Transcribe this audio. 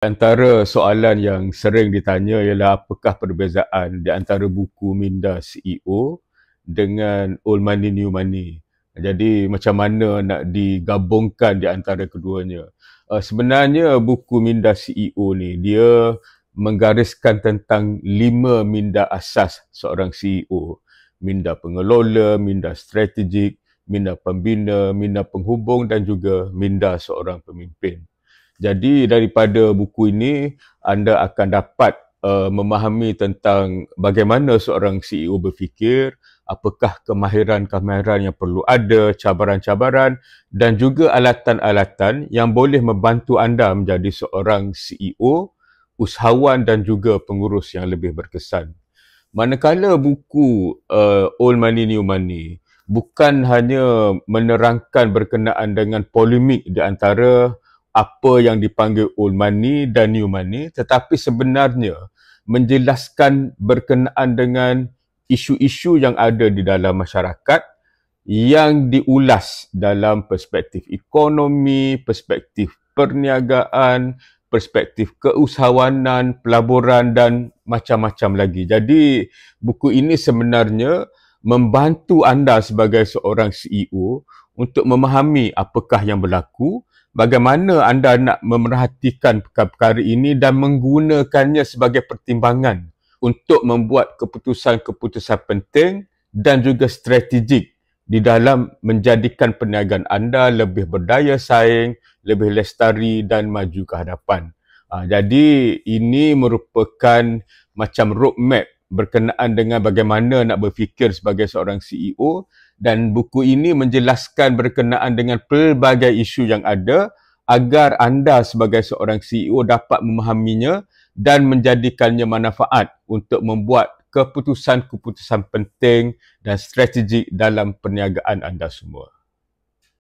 Antara soalan yang sering ditanya ialah apakah perbezaan di antara buku minda CEO dengan Old Money New Money. Jadi macam mana nak digabungkan di antara keduanya. Sebenarnya buku minda CEO ni dia menggariskan tentang 5 minda asas seorang CEO. Minda pengelola, minda strategik, minda pembina, minda penghubung dan juga minda seorang pemimpin. Jadi daripada buku ini anda akan dapat memahami tentang bagaimana seorang CEO berfikir, apakah kemahiran-kemahiran yang perlu ada, cabaran-cabaran dan juga alatan-alatan yang boleh membantu anda menjadi seorang CEO, usahawan dan juga pengurus yang lebih berkesan. Manakala buku Old Money New Money bukan hanya menerangkan berkenaan dengan polemik di antara apa yang dipanggil old money dan new money, tetapi sebenarnya menjelaskan berkenaan dengan isu-isu yang ada di dalam masyarakat yang diulas dalam perspektif ekonomi, perspektif perniagaan, perspektif keusahawanan, pelaburan dan macam-macam lagi. Jadi buku ini sebenarnya membantu anda sebagai seorang CEO untuk memahami apakah yang berlaku, bagaimana anda nak memerhatikan perkara ini dan menggunakannya sebagai pertimbangan untuk membuat keputusan-keputusan penting dan juga strategik di dalam menjadikan perniagaan anda lebih berdaya saing, lebih lestari dan maju ke hadapan. Jadi ini merupakan macam roadmap berkenaan dengan bagaimana nak berfikir sebagai seorang CEO, dan buku ini menjelaskan berkenaan dengan pelbagai isu yang ada agar anda sebagai seorang CEO dapat memahaminya dan menjadikannya manfaat untuk membuat keputusan-keputusan penting dan strategik dalam perniagaan anda semua.